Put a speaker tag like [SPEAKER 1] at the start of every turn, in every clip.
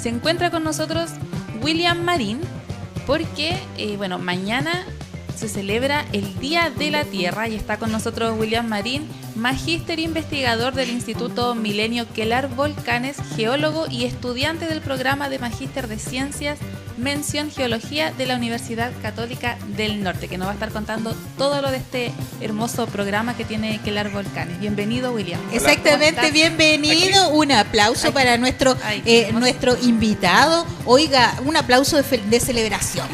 [SPEAKER 1] Se encuentra con nosotros William Marín porque, mañana se celebra el Día de la Tierra y está con nosotros William Marín, magíster investigador del Instituto Milenio Quelar Volcanes, geólogo y estudiante del programa de Magíster de Ciencias Mención Geología de la Universidad Católica del Norte, que nos va a estar contando todo lo de este hermoso programa que tiene Quelar Volcanes. Bienvenido, William.
[SPEAKER 2] Hola, exactamente, bienvenido. Aquí. Un aplauso para nuestro invitado. Oiga, un aplauso de celebración.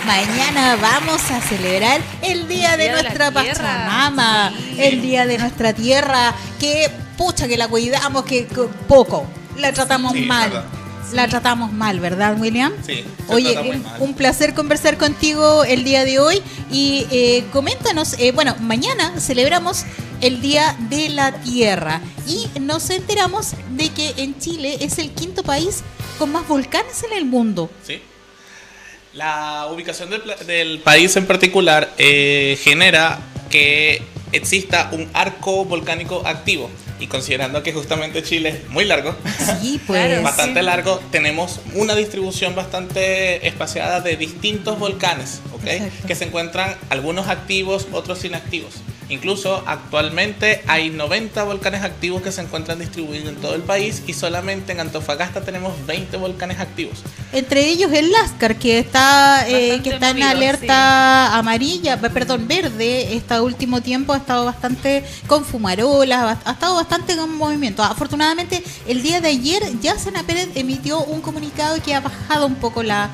[SPEAKER 2] Mañana vamos a celebrar el Día de nuestra Pachamama, el Día de nuestra tierra, que pucha que la cuidamos, que poco, la tratamos mal. Verdad. La tratamos mal, ¿verdad, William?
[SPEAKER 3] Sí.
[SPEAKER 2] Oye, un placer conversar contigo el día de hoy y coméntanos, mañana celebramos el Día de la Tierra y nos enteramos de que en Chile es el quinto país con más volcanes en el mundo.
[SPEAKER 3] Sí. La ubicación del país en particular genera que exista un arco volcánico activo. Y considerando que justamente Chile es muy largo,
[SPEAKER 2] sí, pues,
[SPEAKER 3] bastante largo, tenemos una distribución bastante espaciada de distintos volcanes, ¿okay? Que se encuentran algunos activos, otros inactivos. Incluso actualmente hay 90 volcanes activos que se encuentran distribuidos en todo el país y solamente en Antofagasta tenemos 20 volcanes activos.
[SPEAKER 2] Entre ellos el Láscar, que está en alerta verde. Este último tiempo ha estado bastante con fumarolas, ha estado bastante con movimiento. Afortunadamente, el día de ayer ya Senapred emitió un comunicado que ha bajado un poco la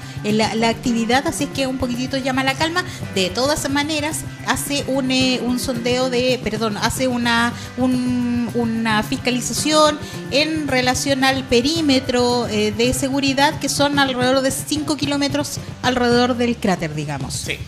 [SPEAKER 2] actividad, así es que un poquitito llama a la calma. De todas maneras, hace un sondeo hace una fiscalización en relación al perímetro de seguridad, que son alrededor de 5 kilómetros alrededor del cráter, digamos.
[SPEAKER 3] Sí.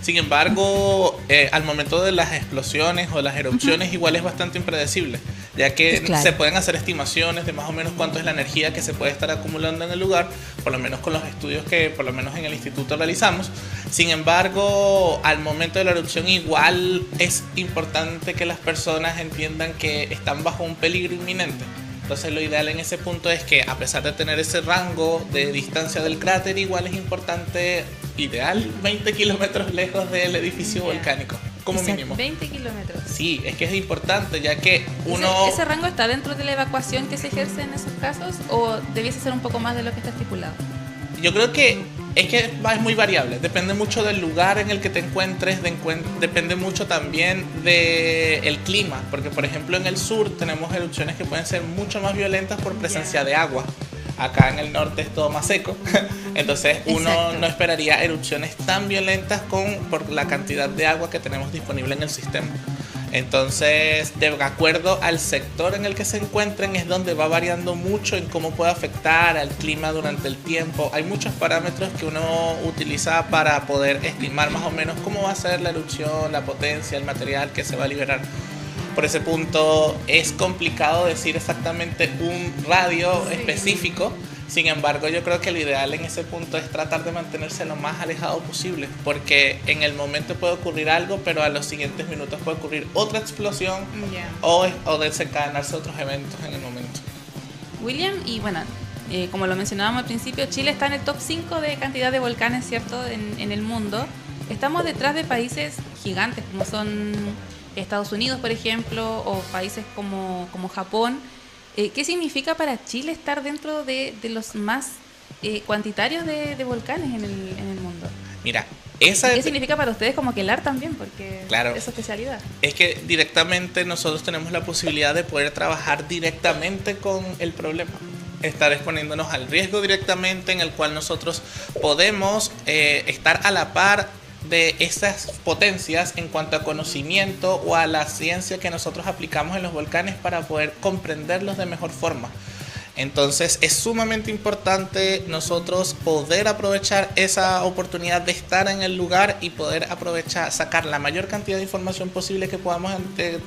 [SPEAKER 3] Sin embargo, al momento de las explosiones o las erupciones, igual es bastante impredecible, ya que se pueden hacer estimaciones de más o menos cuánto es la energía que se puede estar acumulando en el lugar, por lo menos con los estudios que por lo menos en el instituto realizamos. Sin embargo, al momento de la erupción igual es importante que las personas entiendan que están bajo un peligro inminente. Entonces lo ideal en ese punto es que, a pesar de tener ese rango de distancia del cráter, igual es importante, ideal, 20 kilómetros lejos del edificio volcánico, como mínimo.
[SPEAKER 1] 20 kilómetros.
[SPEAKER 3] Sí, es que es importante, ya que
[SPEAKER 1] ¿Ese rango está dentro de la evacuación que se ejerce en esos casos o debiese ser un poco más de lo que está estipulado?
[SPEAKER 3] Yo creo que es muy variable, depende mucho del lugar en el que te encuentres, depende mucho también del clima, porque por ejemplo en el sur tenemos erupciones que pueden ser mucho más violentas por presencia de agua. Acá en el norte es todo más seco, entonces uno no esperaría erupciones tan violentas por la cantidad de agua que tenemos disponible en el sistema. Entonces, de acuerdo al sector en el que se encuentren, es donde va variando mucho en cómo puede afectar al clima durante el tiempo. Hay muchos parámetros que uno utiliza para poder estimar más o menos cómo va a ser la erupción, la potencia, el material que se va a liberar. Por ese punto es complicado decir exactamente un radio específico. Sin embargo, yo creo que lo ideal en ese punto es tratar de mantenerse lo más alejado posible, porque en el momento puede ocurrir algo, pero a los siguientes minutos puede ocurrir otra explosión o desencadenarse otros eventos en el momento.
[SPEAKER 1] William, y como lo mencionábamos al principio, Chile está en el top 5 de cantidad de volcanes, ¿cierto?, en el mundo. Estamos detrás de países gigantes como son Estados Unidos, por ejemplo, o países como Japón. ¿Qué significa para Chile estar dentro de los más cuantitarios de volcanes en el mundo?
[SPEAKER 3] Mira,
[SPEAKER 1] ¿qué significa para ustedes como Quelar también? Porque
[SPEAKER 3] claro,
[SPEAKER 1] es su especialidad.
[SPEAKER 3] Es que directamente nosotros tenemos la posibilidad de poder trabajar directamente con el problema. Estar exponiéndonos al riesgo directamente, en el cual nosotros podemos estar a la par de esas potencias en cuanto a conocimiento o a la ciencia que nosotros aplicamos en los volcanes para poder comprenderlos de mejor forma. Entonces es sumamente importante nosotros poder aprovechar esa oportunidad de estar en el lugar y poder sacar la mayor cantidad de información posible que podamos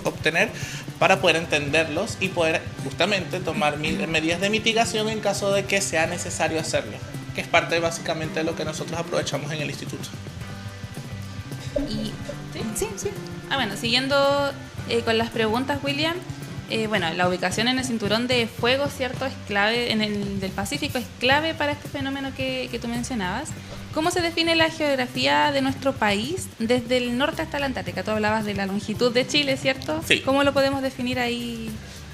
[SPEAKER 3] obtener para poder entenderlos y poder justamente tomar medidas de mitigación en caso de que sea necesario hacerlo, que es parte básicamente de lo que nosotros aprovechamos en el instituto.
[SPEAKER 1] Sí. Siguiendo con las preguntas, William, bueno, la ubicación en el cinturón de fuego, ¿cierto? Es clave, en el del Pacífico es clave para este fenómeno que tú mencionabas. ¿Cómo se define la geografía de nuestro país desde el norte hasta la Antártica? Tú hablabas de la longitud de Chile, ¿cierto?
[SPEAKER 3] Sí.
[SPEAKER 1] ¿Cómo lo podemos definir ahí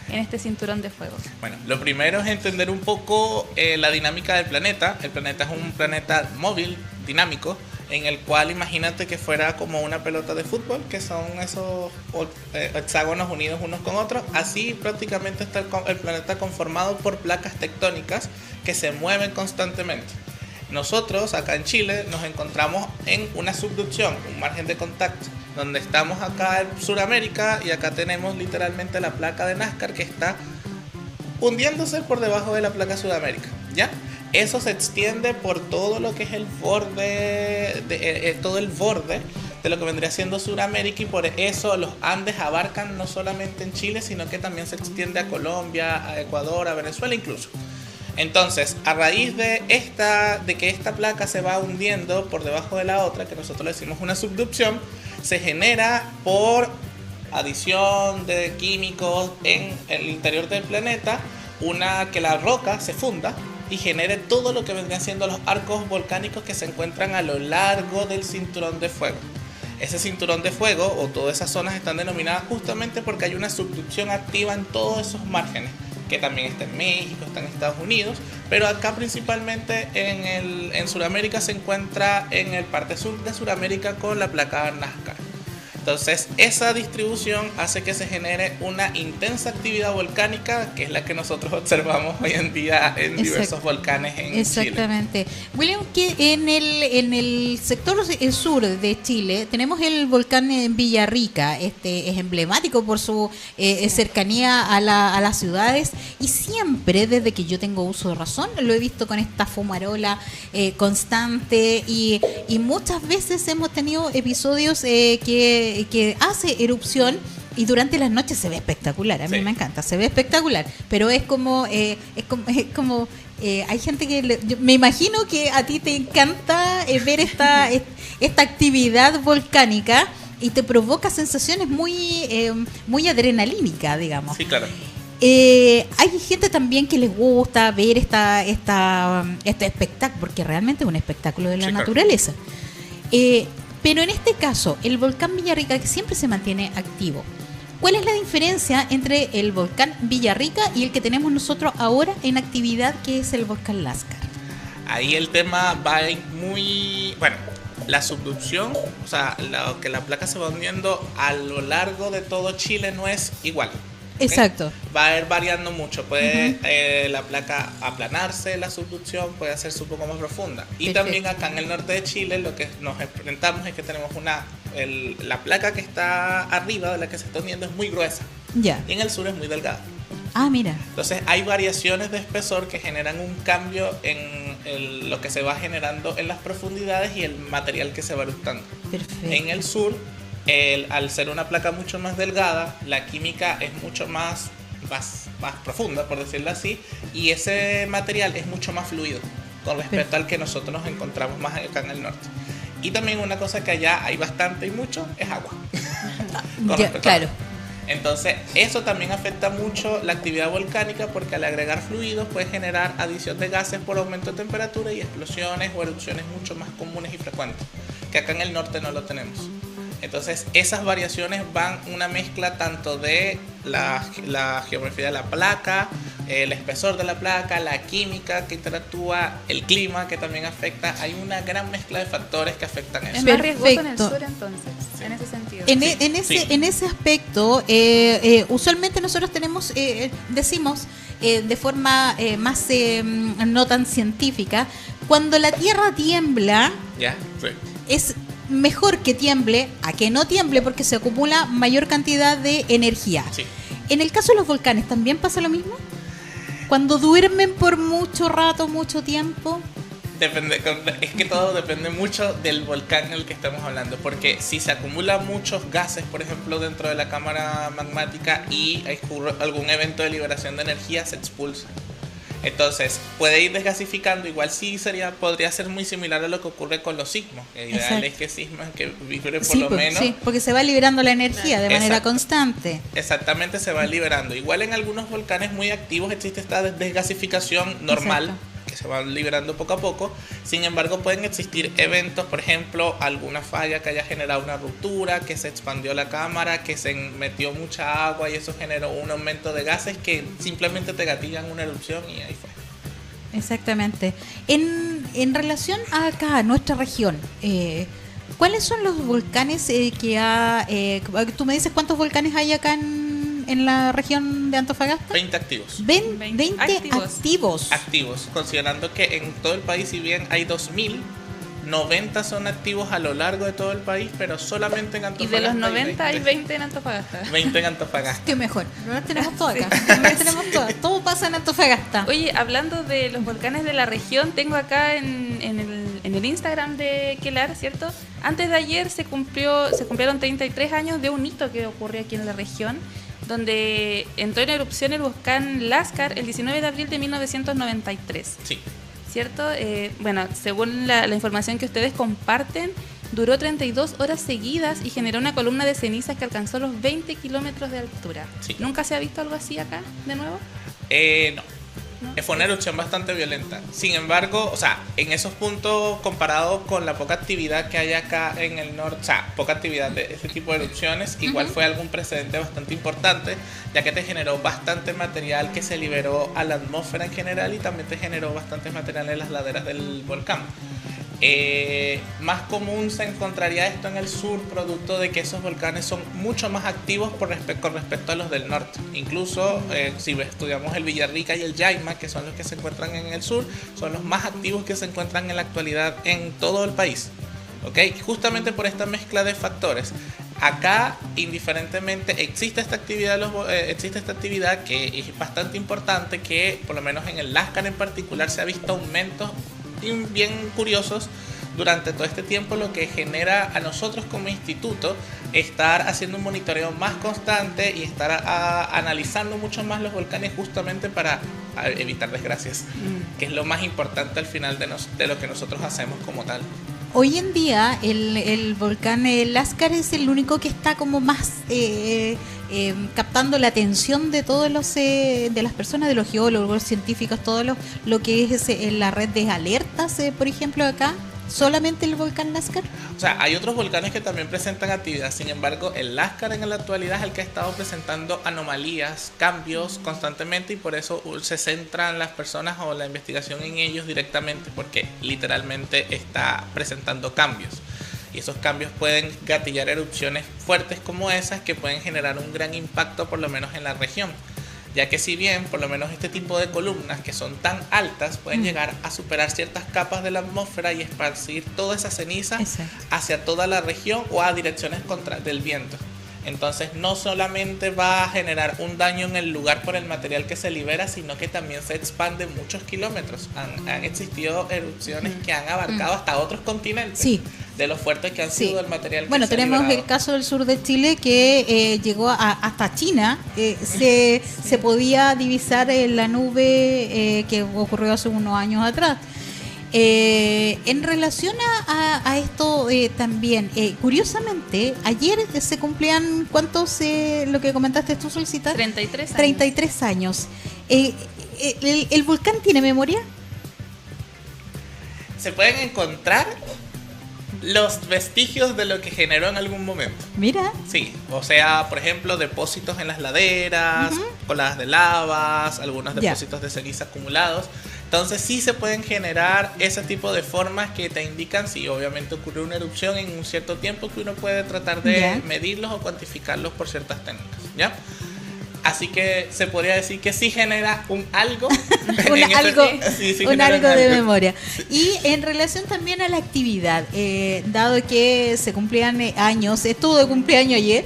[SPEAKER 1] en este cinturón de fuego?
[SPEAKER 3] Bueno, lo primero es entender un poco la dinámica del planeta. El planeta es un planeta móvil, dinámico, en el cual imagínate que fuera como una pelota de fútbol, que son esos hexágonos unidos unos con otros. Así prácticamente está el planeta conformado por placas tectónicas que se mueven constantemente. Nosotros acá en Chile nos encontramos en una subducción, un margen de contacto, donde estamos acá en Sudamérica y acá tenemos literalmente la placa de Nazca que está hundiéndose por debajo de la placa Sudamérica, ¿ya? Eso se extiende por todo lo que es el borde, todo el borde de lo que vendría siendo Sudamérica, y por eso los Andes abarcan no solamente en Chile, sino que también se extiende a Colombia, a Ecuador, a Venezuela incluso. Entonces, a raíz de que esta placa se va hundiendo por debajo de la otra, que nosotros le decimos una subducción, se genera por adición de químicos en el interior del planeta, que la roca se funda y genere todo lo que vendrían siendo los arcos volcánicos que se encuentran a lo largo del cinturón de fuego. Ese cinturón de fuego o todas esas zonas están denominadas justamente porque hay una subducción activa en todos esos márgenes, que también está en México, está en Estados Unidos, pero acá principalmente en Sudamérica se encuentra en el parte sur de Sudamérica con la placa Nazca. Entonces, esa distribución hace que se genere una intensa actividad volcánica, que es la que nosotros observamos hoy en día en diversos volcanes en
[SPEAKER 2] Exactamente.
[SPEAKER 3] Chile.
[SPEAKER 2] William, que en el sector sur de Chile tenemos el volcán en Villarrica. Es emblemático por su cercanía a las ciudades, y siempre, desde que yo tengo uso de razón, lo he visto con esta fumarola constante, y muchas veces hemos tenido episodios que hace erupción, y durante las noches se ve espectacular. A mí me encanta, se ve espectacular, pero es como hay gente que yo me imagino que a ti te encanta ver esta actividad volcánica, y te provoca sensaciones muy adrenalínicas, digamos.
[SPEAKER 3] Sí, claro.
[SPEAKER 2] Hay gente también que les gusta ver este espectáculo, porque realmente es un espectáculo de la naturaleza. Pero en este caso, el volcán Villarrica, que siempre se mantiene activo, ¿cuál es la diferencia entre el volcán Villarrica y el que tenemos nosotros ahora en actividad, que es el volcán Lascar?
[SPEAKER 3] Ahí el tema va muy... Bueno, la subducción, o sea, que la placa se va hundiendo a lo largo de todo Chile no es igual.
[SPEAKER 2] Exacto.
[SPEAKER 3] Va a ir variando mucho. Puede la placa aplanarse, la subducción puede hacerse un poco más profunda. Y también acá en el norte de Chile lo que nos enfrentamos es que tenemos la placa que está arriba de la que se está hundiendo es muy gruesa.
[SPEAKER 2] Ya.
[SPEAKER 3] Y en el sur es muy delgada.
[SPEAKER 2] Ah, mira.
[SPEAKER 3] Entonces hay variaciones de espesor que generan un cambio en lo que se va generando en las profundidades y el material que se va eructando.
[SPEAKER 2] Perfecto.
[SPEAKER 3] En el sur, al ser una placa mucho más delgada, la química es mucho más profunda, por decirlo así, y ese material es mucho más fluido con respecto al que nosotros nos encontramos más acá en el norte. Y también una cosa que allá hay bastante y mucho es agua.
[SPEAKER 2] Claro.
[SPEAKER 3] Entonces, eso también afecta mucho la actividad volcánica, porque al agregar fluidos puede generar adición de gases por aumento de temperatura y explosiones o erupciones mucho más comunes y frecuentes, que acá en el norte no lo tenemos. Entonces, esas variaciones van una mezcla tanto de la geometría de la placa, el espesor de la placa, la química que interactúa, el clima que también afecta. Hay una gran mezcla de factores que afectan eso.
[SPEAKER 1] Es más riesgoso en el sur, entonces, en ese sentido.
[SPEAKER 2] En ese aspecto, usualmente nosotros decimos de forma más no tan científica, cuando la Tierra tiembla, es mejor que tiemble a que no tiemble, porque se acumula mayor cantidad de energía. Sí. En el caso de los volcanes, ¿también pasa lo mismo? Cuando duermen por mucho rato, mucho tiempo.
[SPEAKER 3] Es que todo depende mucho del volcán en el que estamos hablando, porque si se acumulan muchos gases, por ejemplo, dentro de la cámara magmática y ocurre algún evento de liberación de energía, se expulsa. Entonces, puede ir desgasificando, igual sí podría ser muy similar a lo que ocurre con los sismos. El ideal es que sismos que vibre por lo menos.
[SPEAKER 2] Sí, porque se va liberando la energía de manera constante.
[SPEAKER 3] Exactamente, se va liberando. Igual en algunos volcanes muy activos existe esta desgasificación normal, que se van liberando poco a poco. Sin embargo, pueden existir eventos, por ejemplo, alguna falla que haya generado una ruptura, que se expandió la cámara, que se metió mucha agua y eso generó un aumento de gases que simplemente te gatillan una erupción y ahí fue.
[SPEAKER 2] Exactamente. En relación a acá, a nuestra región, ¿cuáles son los volcanes tú me dices cuántos volcanes hay acá en la región de Antofagasta?
[SPEAKER 3] 20 activos.
[SPEAKER 2] 20 activos.
[SPEAKER 3] Activos, considerando que en todo el país, si bien hay 2000, 90 son activos a lo largo de todo el país, pero solamente en Antofagasta.
[SPEAKER 1] Y de los 90 hay 20 en Antofagasta.
[SPEAKER 3] 20 en Antofagasta.
[SPEAKER 2] Qué mejor. No tenemos todo acá. Todo pasa en Antofagasta.
[SPEAKER 1] Oye, hablando de los volcanes de la región, tengo acá en el Instagram de Quelar, ¿cierto? Antes de ayer se cumplieron 33 años de un hito que ocurrió aquí en la región, donde entró en erupción el volcán Lascar el 19 de abril de 1993.
[SPEAKER 3] Sí.
[SPEAKER 1] ¿Cierto? Bueno, según la información que ustedes comparten, duró 32 horas seguidas y generó una columna de cenizas que alcanzó los 20 kilómetros de altura.
[SPEAKER 3] Sí.
[SPEAKER 1] ¿Nunca se ha visto algo así acá, de nuevo?
[SPEAKER 3] No. Fue una erupción bastante violenta. Sin embargo, o sea, en esos puntos, comparado con la poca actividad que hay acá en el norte, o sea, poca actividad de este tipo de erupciones, igual fue algún precedente bastante importante, ya que te generó bastante material que se liberó a la atmósfera en general y también te generó bastante material en las laderas del volcán. Más común se encontraría esto en el sur, producto de que esos volcanes son mucho más activos con respecto a los del norte. Incluso si estudiamos el Villarrica y el Yaima, que son los que se encuentran en el sur, son los más activos que se encuentran en la actualidad en todo el país. ¿Okay? Justamente por esta mezcla de factores. Acá, indiferentemente, existe esta actividad que es bastante importante, que por lo menos en el Lascar en particular se ha visto aumentos bien curiosos durante todo este tiempo, lo que genera a nosotros como instituto estar haciendo un monitoreo más constante y estar analizando mucho más los volcanes justamente para evitar desgracias, que es lo más importante al final de lo que nosotros hacemos como tal.
[SPEAKER 2] Hoy en día el volcán Lascar es el único que está como más captando la atención de todos de las personas, de los geólogos, los científicos, todo lo que es la red de alertas, por ejemplo, acá. ¿Solamente el volcán Lascar?
[SPEAKER 3] O sea, hay otros volcanes que también presentan actividad. Sin embargo, el Lascar en la actualidad es el que ha estado presentando anomalías, cambios constantemente, y por eso se centran las personas o la investigación en ellos directamente, porque literalmente está presentando cambios. Y esos cambios pueden gatillar erupciones fuertes como esas, que pueden generar un gran impacto por lo menos en la región. Ya que si bien por lo menos este tipo de columnas que son tan altas pueden llegar a superar ciertas capas de la atmósfera y esparcir toda esa ceniza hacia toda la región o a direcciones del viento. Entonces no solamente va a generar un daño en el lugar por el material que se libera, sino que también se expande muchos kilómetros. Han existido erupciones que han abarcado hasta otros continentes, de lo fuerte que han sido el material que se ha liberado. Bueno,
[SPEAKER 2] tenemos el caso del sur de Chile que llegó hasta China. Se podía divisar la nube que ocurrió hace unos años atrás. En relación a esto también, curiosamente, ayer se cumplían, ¿cuántos, lo que comentaste tú, Solcita?
[SPEAKER 1] 33 años.
[SPEAKER 2] 33 años. ¿El volcán tiene memoria?
[SPEAKER 3] Se pueden encontrar los vestigios de lo que generó en algún momento.
[SPEAKER 2] Mira.
[SPEAKER 3] Sí, o sea, por ejemplo, depósitos en las laderas, coladas de lavas, algunos depósitos de ceniza acumulados. Entonces sí se pueden generar ese tipo de formas que te indican si obviamente ocurrió una erupción en un cierto tiempo, que uno puede tratar de medirlos o cuantificarlos por ciertas técnicas, ¿ya? Así que se podría decir que sí genera un algo.
[SPEAKER 2] algo de memoria. Y en relación también a la actividad, dado que se cumplían años, estuvo de cumpleaños ayer,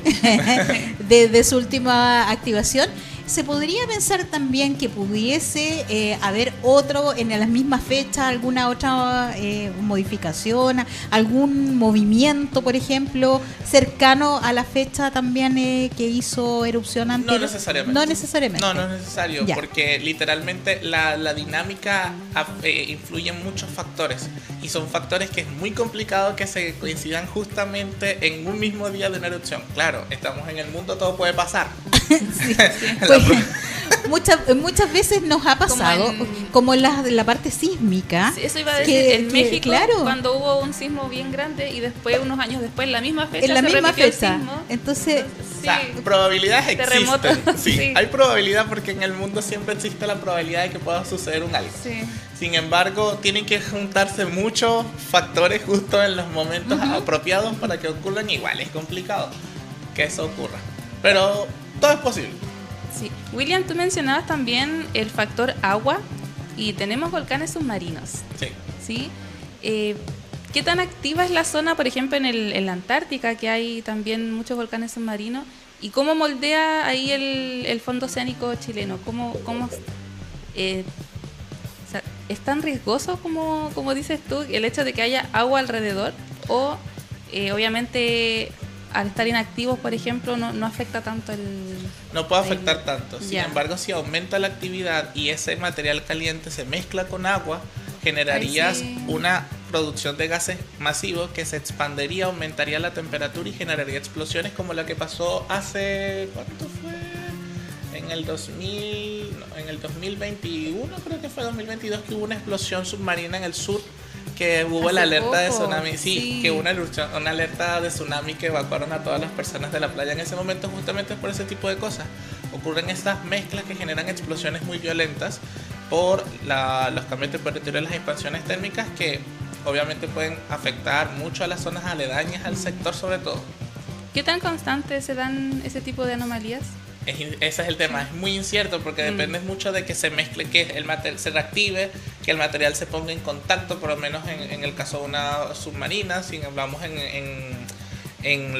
[SPEAKER 2] de su última activación, ¿Se podría pensar también que pudiese haber otro en las mismas fechas, alguna otra modificación, algún movimiento, por ejemplo, cercano a la fecha también que hizo erupción anterior?
[SPEAKER 3] No necesariamente.
[SPEAKER 2] No necesariamente.
[SPEAKER 3] No es necesario, porque literalmente la dinámica influye en muchos factores, y son factores que es muy complicado que se coincidan justamente en un mismo día de una erupción. Claro, estamos en el mundo, todo puede pasar.
[SPEAKER 2] Sí. Pues, muchas veces nos ha pasado, como en la parte sísmica.
[SPEAKER 1] Sí, eso iba a decir, en México, claro, cuando hubo un sismo bien grande y después, unos años después, en la misma fecha,
[SPEAKER 2] en la misma fecha.
[SPEAKER 1] El sismo.
[SPEAKER 2] Entonces,
[SPEAKER 3] o sea, probabilidades existen. Sí, hay probabilidad, porque en el mundo siempre existe la probabilidad de que pueda suceder un algo.
[SPEAKER 1] Sí.
[SPEAKER 3] Sin embargo, tienen que juntarse muchos factores justo en los momentos apropiados para que ocurran. Igual es complicado que eso ocurra, pero todo es posible.
[SPEAKER 1] Sí. William, tú mencionabas también el factor agua, y tenemos volcanes submarinos. ¿Sí? ¿Qué tan activa es la zona, por ejemplo, en la Antártica, que hay también muchos volcanes submarinos? ¿Y cómo moldea ahí el fondo oceánico chileno? ¿Cómo o sea, ¿es tan riesgoso como dices tú el hecho de que haya agua alrededor? ¿O obviamente al estar inactivos, por ejemplo, no afecta tanto
[SPEAKER 3] no puede afectar tanto. Sin embargo, si aumenta la actividad y ese material caliente se mezcla con agua, generarías una producción de gases masivos que se expandería, aumentaría la temperatura y generaría explosiones como la que pasó hace... ¿cuánto fue? En el 2021, creo que fue 2022, que hubo una explosión submarina en el sur, que hubo la alerta de tsunami, que hubo una alerta de tsunami que evacuaron a todas las personas de la playa en ese momento, justamente por ese tipo de cosas. Ocurren estas mezclas que generan explosiones muy violentas por los cambios temperaturales, las expansiones térmicas, que obviamente pueden afectar mucho a las zonas aledañas al sector sobre todo.
[SPEAKER 1] ¿Qué tan constantes se dan ese tipo de anomalías?
[SPEAKER 3] Ese es el tema, es muy incierto, porque depende mucho de que se mezcle, que el material se reactive, que el material se ponga en contacto, por lo menos en el caso de una submarina. Si hablamos en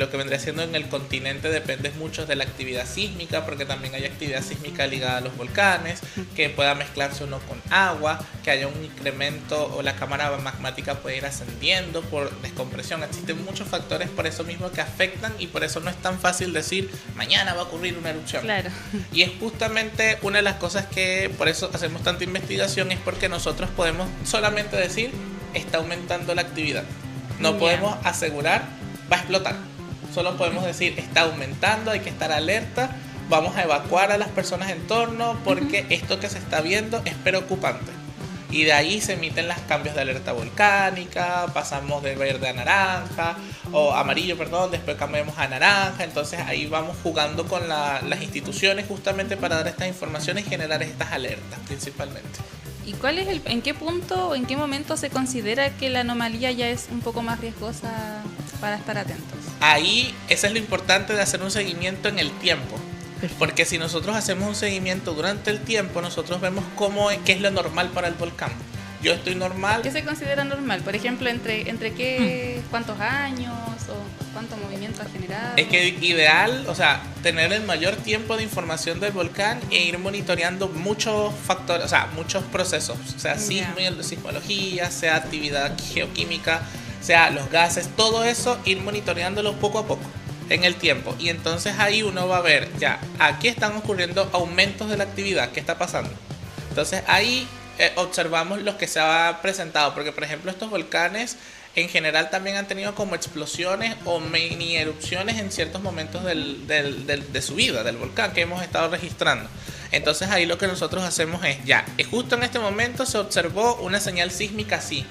[SPEAKER 3] lo que vendría siendo en el continente, depende mucho de la actividad sísmica, porque también hay actividad sísmica ligada a los volcanes, que pueda mezclarse uno con agua, que haya un incremento o la cámara magmática puede ir ascendiendo por descompresión. Existen muchos factores por eso mismo que afectan, y por eso no es tan fácil decir mañana va a ocurrir una erupción.
[SPEAKER 1] Claro.
[SPEAKER 3] Y es justamente una de las cosas que por eso hacemos tanta investigación, es porque nosotros podemos solamente decir está aumentando la actividad. No podemos asegurar va a explotar. Solo podemos decir está aumentando, hay que estar alerta, vamos a evacuar a las personas en torno, porque esto que se está viendo es preocupante. Y de ahí se emiten los cambios de alerta volcánica, pasamos de verde a naranja, o amarillo, perdón, después cambiamos a naranja. Entonces ahí vamos jugando con las instituciones justamente para dar estas informaciones y generar estas alertas principalmente.
[SPEAKER 1] ¿Y cuál es en qué punto o en qué momento se considera que la anomalía ya es un poco más riesgosa para estar atentos?
[SPEAKER 3] Ahí, eso es lo importante de hacer un seguimiento en el tiempo. Porque si nosotros hacemos un seguimiento durante el tiempo, nosotros vemos qué es lo normal para el volcán. Yo estoy normal.
[SPEAKER 1] ¿Qué se considera normal? Por ejemplo, ¿entre qué, cuántos años o cuánto movimiento ha generado?
[SPEAKER 3] Es que ideal, o sea, tener el mayor tiempo de información del volcán e ir monitoreando muchos factores, o sea, muchos procesos, sea sismología, sea actividad geoquímica, sea los gases, todo eso, ir monitoreándolo poco a poco en el tiempo. Y entonces ahí uno va a ver, ya, aquí están ocurriendo aumentos de la actividad, ¿qué está pasando? Entonces ahí observamos los que se ha presentado, porque por ejemplo estos volcanes en general también han tenido como explosiones o mini erupciones en ciertos momentos de su vida del volcán que hemos estado registrando. Entonces ahí lo que nosotros hacemos es, justo en este momento se observó una señal sísmica así,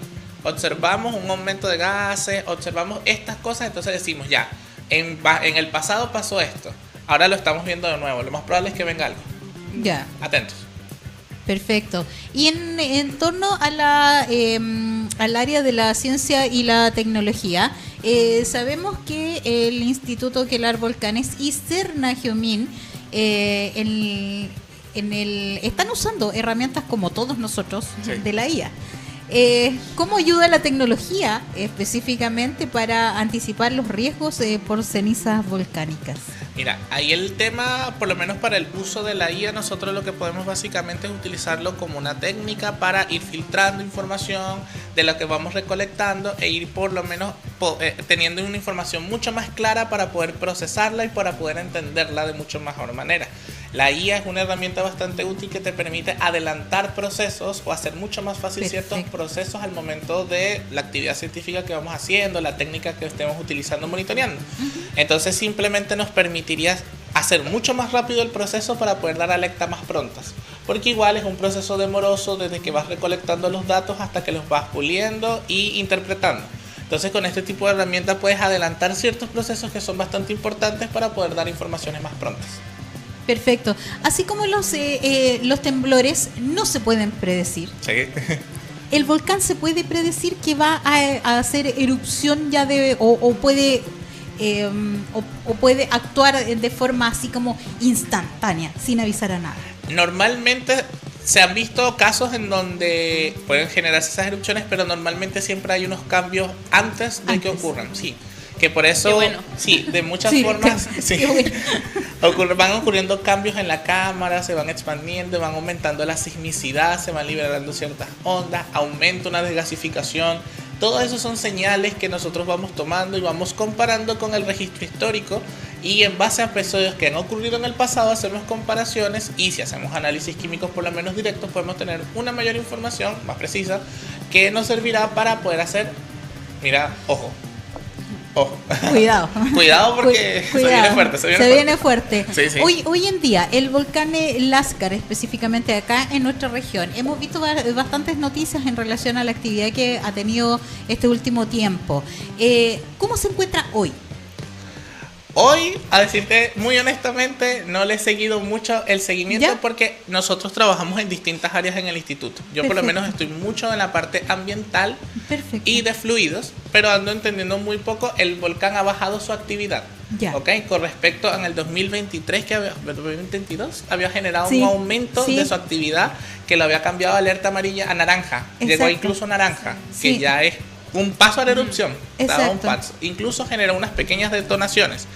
[SPEAKER 3] observamos un aumento de gases, observamos estas cosas, entonces decimos en el pasado pasó esto, ahora lo estamos viendo de nuevo, lo más probable es que venga algo. Atentos.
[SPEAKER 2] Perfecto. Y en torno a al área de la ciencia y la tecnología, sabemos que el Instituto Quelar Volcanes y Cernagiomín están usando herramientas como todos nosotros de la IA. ¿Cómo ayuda la tecnología específicamente para anticipar los riesgos por cenizas volcánicas?
[SPEAKER 3] Mira, ahí el tema, por lo menos para el uso de la IA, nosotros lo que podemos básicamente es utilizarlo como una técnica para ir filtrando información de lo que vamos recolectando e ir por lo menos teniendo una información mucho más clara para poder procesarla y para poder entenderla de mucho mejor manera. La IA es una herramienta bastante útil que te permite adelantar procesos o hacer mucho más fácil ciertos procesos al momento de la actividad científica que vamos haciendo, la técnica que estemos utilizando monitoreando. Entonces simplemente nos permitiría hacer mucho más rápido el proceso para poder dar alertas más prontas. Porque igual es un proceso demoroso desde que vas recolectando los datos hasta que los vas puliendo y interpretando. Entonces con este tipo de herramientas puedes adelantar ciertos procesos que son bastante importantes para poder dar informaciones más prontas.
[SPEAKER 2] Perfecto. Así como los temblores no se pueden predecir.
[SPEAKER 3] Sí.
[SPEAKER 2] ¿El volcán se puede predecir que va a hacer erupción ya o puede actuar de forma así como instantánea, sin avisar a nada?
[SPEAKER 3] Normalmente se han visto casos en donde pueden generarse esas erupciones, pero normalmente siempre hay unos cambios antes de que ocurran. Sí. Que por eso, sí, de muchas formas van ocurriendo cambios en la cámara, se van expandiendo, van aumentando la sismicidad, se van liberando ciertas ondas, aumenta una desgasificación. Todo eso son señales que nosotros vamos tomando y vamos comparando con el registro histórico, y en base a episodios que han ocurrido en el pasado hacemos comparaciones, y si hacemos análisis químicos por lo menos directos podemos tener una mayor información más precisa que nos servirá para poder hacer, mira, ojo, cuidado porque se viene fuerte. Sí.
[SPEAKER 2] Hoy en día el volcán Láscar, específicamente acá en nuestra región, hemos visto bastantes noticias en relación a la actividad que ha tenido este último tiempo. ¿Cómo se encuentra hoy?
[SPEAKER 3] Hoy, a decirte muy honestamente, no le he seguido mucho el seguimiento. ¿Ya? Porque nosotros trabajamos en distintas áreas en el instituto. Yo por lo menos estoy mucho en la parte ambiental y de fluidos, pero ando entendiendo muy poco. El volcán ha bajado su actividad. Ya. ¿Okay? Con respecto al 2023, 2022, había generado un aumento de su actividad que lo había cambiado de alerta amarilla a naranja. Exacto. Llegó incluso a naranja, que ya es un paso a la erupción. Un paso. Incluso generó unas pequeñas detonaciones.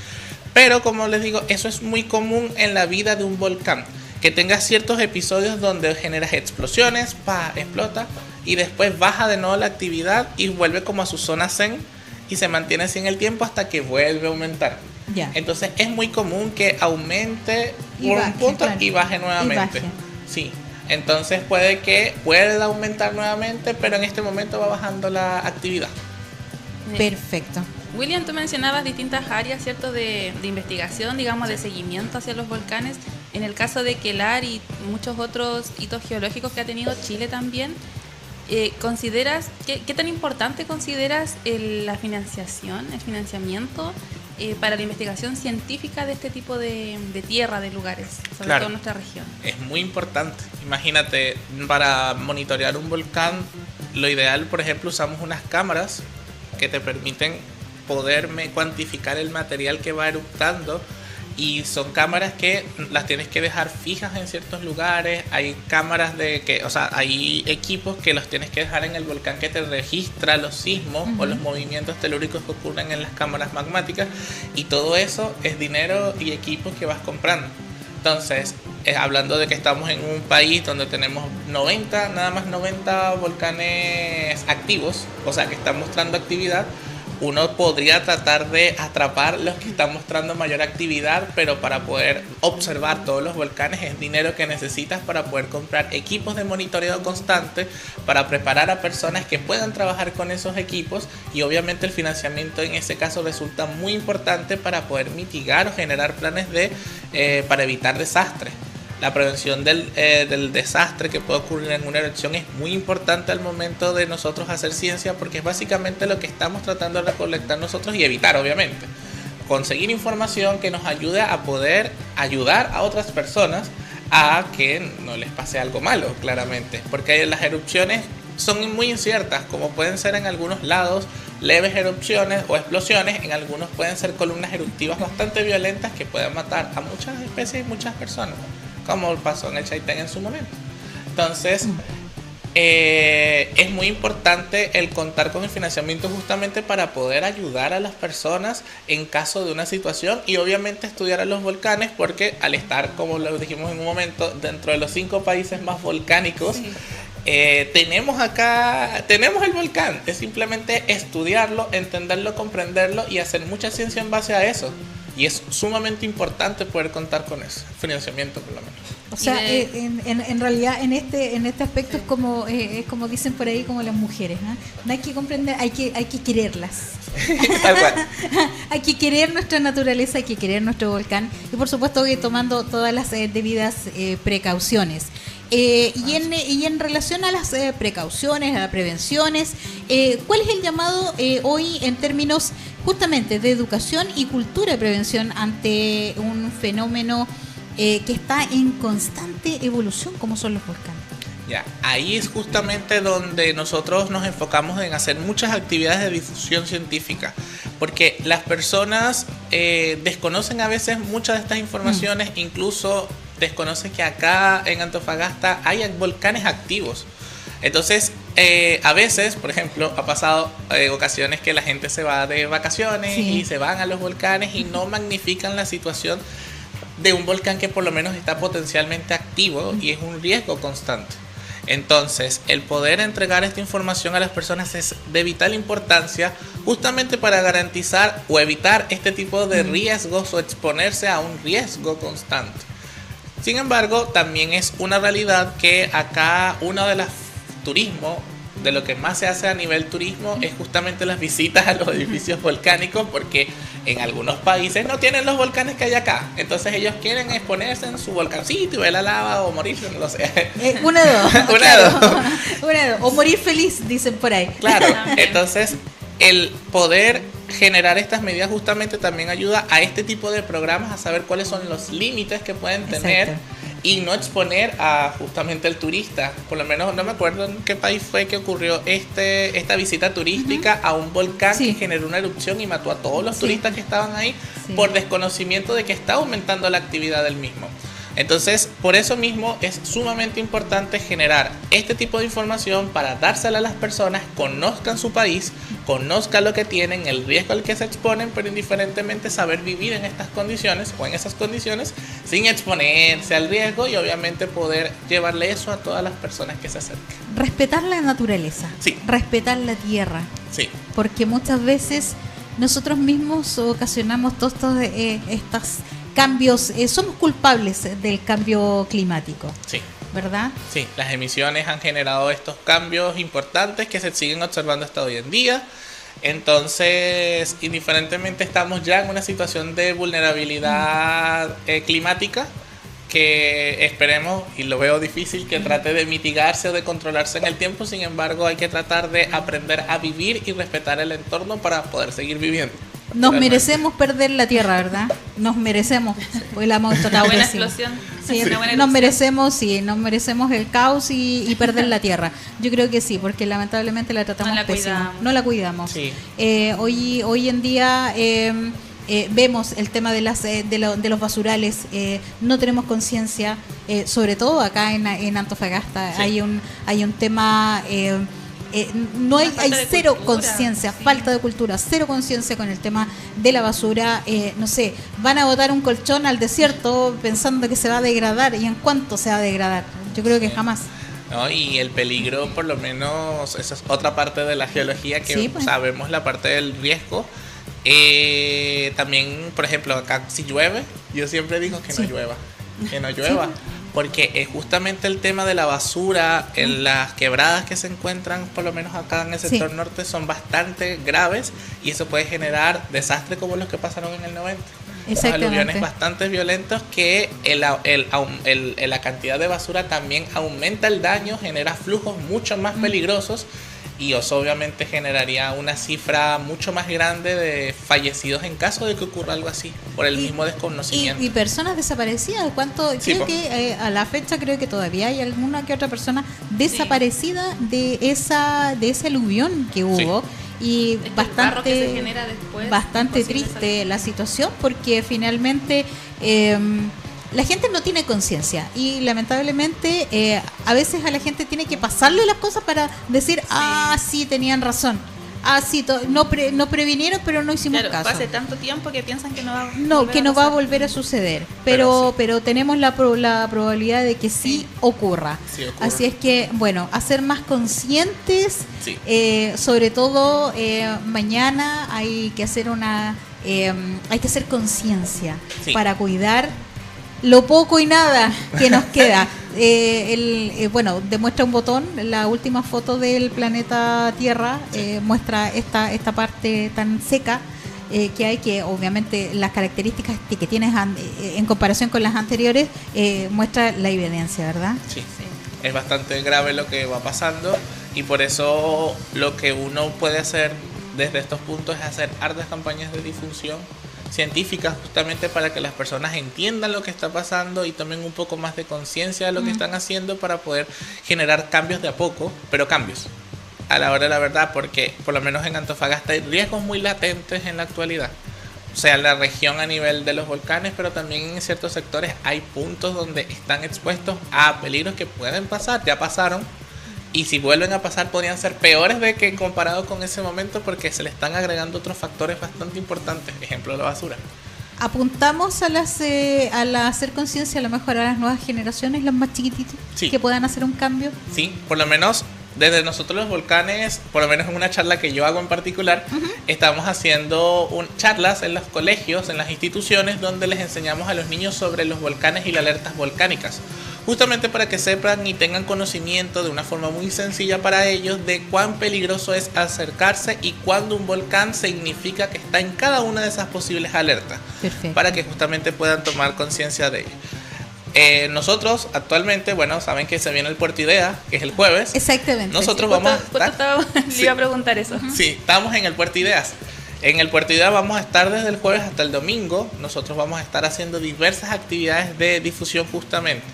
[SPEAKER 3] Pero como les digo, eso es muy común en la vida de un volcán, que tenga ciertos episodios donde generas explosiones, explota, y después baja de nuevo la actividad y vuelve como a su zona zen y se mantiene así en el tiempo hasta que vuelve a aumentar. Ya. Entonces es muy común que aumente por un punto y baje nuevamente. Sí. Entonces pueda aumentar nuevamente, pero en este momento va bajando la actividad.
[SPEAKER 2] Perfecto.
[SPEAKER 1] William, tú mencionabas distintas áreas, ¿cierto?, de investigación, digamos, de seguimiento hacia los volcanes. En el caso de Quelar y muchos otros hitos geológicos que ha tenido Chile también, ¿consideras qué tan importante consideras la financiación, el financiamiento para la investigación científica de este tipo de tierra, de lugares, sobre todo en nuestra región?
[SPEAKER 3] Es muy importante. Imagínate, para monitorear un volcán, lo ideal, por ejemplo, usamos unas cámaras que te permiten poder cuantificar el material que va eruptando, y son cámaras que las tienes que dejar fijas en ciertos lugares. Hay cámaras hay equipos que los tienes que dejar en el volcán que te registra los sismos o los movimientos telúricos que ocurren en las cámaras magmáticas, y todo eso es dinero y equipos que vas comprando. Entonces, hablando de que estamos en un país donde tenemos nada más 90 volcanes activos, o sea que están mostrando actividad, uno podría tratar de atrapar los que están mostrando mayor actividad, pero para poder observar todos los volcanes es dinero que necesitas para poder comprar equipos de monitoreo constante, para preparar a personas que puedan trabajar con esos equipos, y obviamente el financiamiento en ese caso resulta muy importante para poder mitigar o generar planes para evitar desastres. La prevención del desastre que puede ocurrir en una erupción es muy importante al momento de nosotros hacer ciencia, porque es básicamente lo que estamos tratando de recolectar nosotros y evitar, obviamente. Conseguir información que nos ayude a poder ayudar a otras personas a que no les pase algo malo, claramente. Porque las erupciones son muy inciertas, como pueden ser en algunos lados leves erupciones o explosiones, en algunos pueden ser columnas eruptivas bastante violentas que pueden matar a muchas especies y muchas personas, como pasó en el Chaitén en su momento. Entonces, es muy importante el contar con el financiamiento justamente para poder ayudar a las personas en caso de una situación, y obviamente estudiar a los volcanes, porque al estar, como lo dijimos en un momento, dentro de los 5 países más volcánicos, sí. Tenemos el volcán. Es simplemente estudiarlo, entenderlo, comprenderlo y hacer mucha ciencia en base a eso. Y es sumamente importante poder contar con eso, financiamiento por lo menos.
[SPEAKER 2] O sea, en realidad en este aspecto es como dicen por ahí, como las mujeres, ¿no? No hay que comprender, hay que quererlas.
[SPEAKER 3] Tal cual.
[SPEAKER 2] Hay que querer nuestra naturaleza, hay que querer nuestro volcán, y por supuesto que tomando todas las debidas precauciones. Y en relación a las precauciones, a las prevenciones, ¿cuál es el llamado hoy en términos justamente de educación y cultura de prevención ante un fenómeno que está en constante evolución como son los volcanes?
[SPEAKER 3] Ya, ahí es justamente donde nosotros nos enfocamos en hacer muchas actividades de difusión científica, porque las personas desconocen a veces muchas de estas informaciones, incluso desconocen que acá en Antofagasta hay volcanes activos. Entonces, a veces, por ejemplo, ha pasado ocasiones que la gente se va de vacaciones, sí, y se van a los volcanes y no magnifican la situación de un volcán que por lo menos está potencialmente activo y es un riesgo constante. Entonces, el poder entregar esta información a las personas es de vital importancia, justamente para garantizar o evitar este tipo de riesgos o exponerse a un riesgo constante. Sin embargo, también es una realidad que acá uno de los turismo, de lo que más se hace a nivel turismo, es justamente las visitas a los edificios volcánicos, porque en algunos países no tienen los volcanes que hay acá. Entonces ellos quieren exponerse en su volcancito y ver la lava o morirse, no lo sé.
[SPEAKER 2] Una de dos. O morir feliz, dicen por ahí.
[SPEAKER 3] Claro, entonces el poder generar estas medidas justamente también ayuda a este tipo de programas a saber cuáles son los límites que pueden tener. Exacto. Y no exponer a justamente el turista. Por lo menos no me acuerdo en qué país fue que ocurrió esta visita turística a un volcán, sí, que generó una erupción y mató a todos los, sí, turistas que estaban ahí, sí, por desconocimiento de que está aumentando la actividad del mismo. Entonces, por eso mismo es sumamente importante generar este tipo de información para dársela a las personas, conozcan su país, conozcan lo que tienen, el riesgo al que se exponen, pero indiferentemente saber vivir en estas condiciones o en esas condiciones sin exponerse al riesgo, y obviamente poder llevarle eso a todas las personas que se acerquen.
[SPEAKER 2] Respetar la naturaleza, sí, respetar la tierra,
[SPEAKER 3] sí,
[SPEAKER 2] porque muchas veces nosotros mismos ocasionamos todos estas cambios, somos culpables del cambio climático.
[SPEAKER 3] Sí.
[SPEAKER 2] ¿Verdad?
[SPEAKER 3] Sí, las emisiones han generado estos cambios importantes que se siguen observando hasta hoy en día. Entonces, indiferentemente estamos ya en una situación de vulnerabilidad climática, que esperemos, y lo veo difícil, que trate de mitigarse o de controlarse en el tiempo. Sin embargo, hay que tratar de aprender a vivir y respetar el entorno para poder seguir viviendo.
[SPEAKER 2] Nos merecemos perder la tierra, ¿verdad? Nos merecemos. Hoy la hemos tratado
[SPEAKER 1] buena explosión.
[SPEAKER 2] Sí, nos merecemos el caos y perder la tierra. Yo creo que sí, porque lamentablemente la tratamos pésimo. No la cuidamos. Sí. Hoy en día vemos el tema de los basurales. No tenemos conciencia, sobre todo acá en Antofagasta. Sí. Hay un tema. No hay cero conciencia, sí, falta de cultura, cero conciencia con el tema de la basura. No sé, van a botar un colchón al desierto pensando que se va a degradar, y en cuánto se va a degradar. Yo creo que jamás.
[SPEAKER 3] No, y el peligro, por lo menos, esa es otra parte de la geología que sí, pues, sabemos la parte del riesgo. También, por ejemplo, acá si llueve, yo siempre digo que, sí, no llueva, que no llueva. Sí. Porque justamente el tema de la basura en las quebradas que se encuentran, por lo menos acá en el sector, sí, norte, son bastante graves, y eso puede generar desastres como los que pasaron en el 90. Aluviones bastante violentos que la cantidad de basura también aumenta el daño, genera flujos mucho más peligrosos, y eso obviamente generaría una cifra mucho más grande de fallecidos en caso de que ocurra algo así, por el mismo desconocimiento.
[SPEAKER 2] Y personas desaparecidas. ¿Cuánto? Sí, creo que a la fecha creo que todavía hay alguna que otra persona desaparecida, sí, de ese aluvión que hubo. Sí. Y bastante triste la situación, porque finalmente la gente no tiene conciencia y lamentablemente a veces a la gente tiene que pasarle las cosas para decir, sí, tenían razón. Sí, no previnieron, pero no hicimos caso.
[SPEAKER 1] Hace tanto tiempo que piensan que no
[SPEAKER 2] va a volver a suceder. Pero tenemos la probabilidad de que sí ocurra. Así es que, bueno, hacer más conscientes, sobre todo mañana hay que hacer hay que hacer conciencia para cuidar lo poco y nada que nos queda. Bueno, demuestra un botón, la última foto del planeta Tierra muestra esta parte tan seca que hay, que obviamente las características que tienes en comparación con las anteriores muestra la evidencia, ¿verdad?
[SPEAKER 3] Sí, es bastante grave lo que va pasando y por eso lo que uno puede hacer desde estos puntos es hacer hartas campañas de difusión científicas, justamente para que las personas entiendan lo que está pasando y tomen un poco más de conciencia de lo que están haciendo, para poder generar cambios de a poco, pero cambios a la hora de la verdad, porque por lo menos en Antofagasta hay riesgos muy latentes en la actualidad, o sea, en la región a nivel de los volcanes, pero también en ciertos sectores hay puntos donde están expuestos a peligros que pueden pasar, ya pasaron. Y si vuelven a pasar podrían ser peores de que comparado con ese momento, porque se le están agregando otros factores bastante importantes. Ejemplo, la basura.
[SPEAKER 2] Apuntamos a hacer conciencia, a lo mejor a las nuevas generaciones, los más chiquititos, que puedan hacer un cambio.
[SPEAKER 3] Sí, por lo menos desde nosotros los volcanes, por lo menos en una charla que yo hago en particular, estamos haciendo charlas en los colegios, en las instituciones, donde les enseñamos a los niños sobre los volcanes y las alertas volcánicas. Justamente para que sepan y tengan conocimiento de una forma muy sencilla para ellos de cuán peligroso es acercarse y cuándo un volcán significa que está en cada una de esas posibles alertas.
[SPEAKER 2] Perfecto.
[SPEAKER 3] Para que justamente puedan tomar conciencia de ello. Nosotros actualmente, bueno, saben que se viene el Puerto Idea, que es el jueves.
[SPEAKER 2] Exactamente.
[SPEAKER 3] Nosotros vamos a estar...
[SPEAKER 1] Le iba a preguntar eso.
[SPEAKER 3] Sí, estamos en el Puerto Ideas. En el Puerto Idea vamos a estar desde el jueves hasta el domingo. Nosotros vamos a estar haciendo diversas actividades de difusión justamente.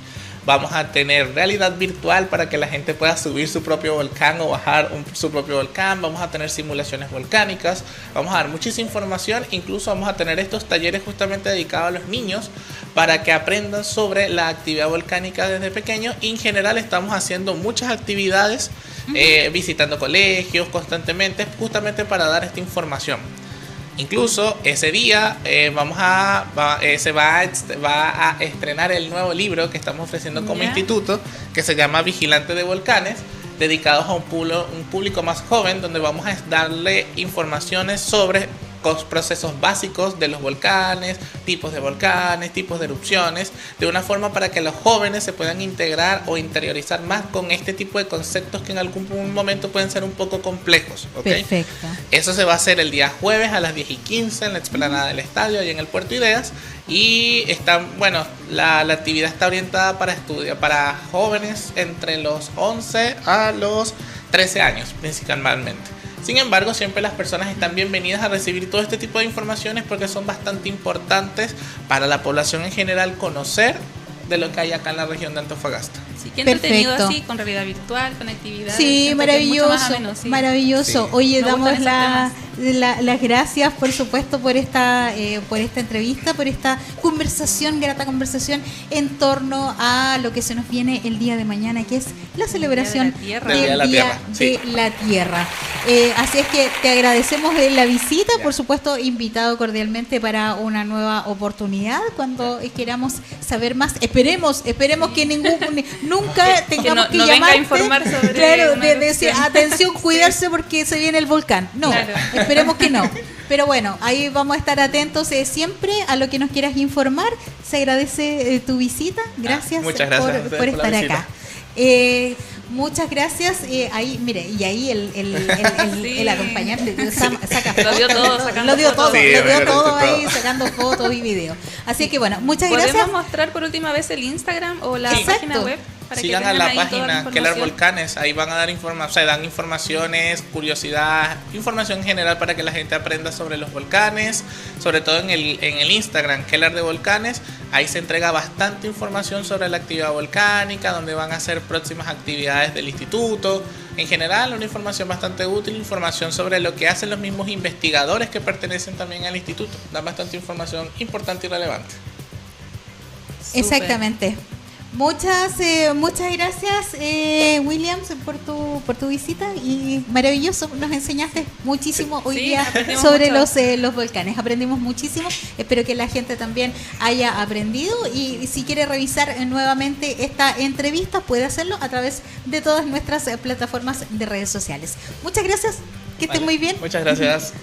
[SPEAKER 3] Vamos a tener realidad virtual para que la gente pueda subir su propio volcán o bajar su propio volcán. Vamos a tener simulaciones volcánicas. Vamos a dar muchísima información. Incluso vamos a tener estos talleres justamente dedicados a los niños para que aprendan sobre la actividad volcánica desde pequeños. Y en general estamos haciendo muchas actividades, visitando colegios constantemente, justamente para dar esta información. Incluso ese día se va a estrenar el nuevo libro que estamos ofreciendo como instituto, que se llama Vigilante de Volcanes, dedicados a un público más joven, donde vamos a darle informaciones sobre procesos básicos de los volcanes, tipos de erupciones, de una forma para que los jóvenes se puedan integrar o interiorizar más con este tipo de conceptos que en algún momento pueden ser un poco complejos. ¿Okay?
[SPEAKER 2] Perfecto.
[SPEAKER 3] Eso se va a hacer el día jueves a las 10:15 en la explanada del estadio y en el Puerto Ideas. Y la actividad está orientada para jóvenes entre los 11 a los 13 años principalmente. Sin embargo, siempre las personas están bienvenidas a recibir todo este tipo de informaciones, porque son bastante importantes para la población en general conocer de lo que hay acá en la región de Antofagasta.
[SPEAKER 1] Sí, que entretenido así, con realidad virtual, con actividades.
[SPEAKER 2] Sí, maravilloso, maravilloso.
[SPEAKER 3] Sí.
[SPEAKER 2] Oye, damos las gracias, por supuesto, por esta entrevista, por esta grata conversación en torno a lo que se nos viene el día de mañana, que es la celebración del Día de la Tierra. Así es que te agradecemos la visita, por supuesto, invitado cordialmente para una nueva oportunidad cuando queramos saber más. Esperemos que nunca tengamos que llamarte,
[SPEAKER 1] venga a informar sobre
[SPEAKER 2] decir, atención, cuidarse porque se viene el volcán. No, claro. Esperemos que no. Pero bueno, ahí vamos a estar atentos siempre a lo que nos quieras informar. Se agradece tu visita. Gracias,
[SPEAKER 3] muchas gracias
[SPEAKER 2] por estar acá. Muchas gracias. Ahí, mire, y ahí el acompañante lo dio todo ahí, sacando fotos y videos. Así que bueno, muchas gracias.
[SPEAKER 1] ¿Podemos mostrar por última vez el Instagram o la página web?
[SPEAKER 3] Sigan a la página Kelar Volcanes, ahí van a dar información, dan informaciones, curiosidad, información en general para que la gente aprenda sobre los volcanes, sobre todo en el Instagram Kelar de Volcanes. Ahí se entrega bastante información sobre la actividad volcánica, donde van a hacer próximas actividades del instituto. En general, una información bastante útil, información sobre lo que hacen los mismos investigadores que pertenecen también al instituto. Dan bastante información importante y relevante.
[SPEAKER 2] Exactamente. Muchas gracias, Williams, por tu visita, y maravilloso, nos enseñaste muchísimo hoy día sobre los volcanes, aprendimos muchísimo, espero que la gente también haya aprendido, y si quiere revisar nuevamente esta entrevista puede hacerlo a través de todas nuestras plataformas de redes sociales. Muchas gracias, que estén muy bien.
[SPEAKER 3] Muchas gracias.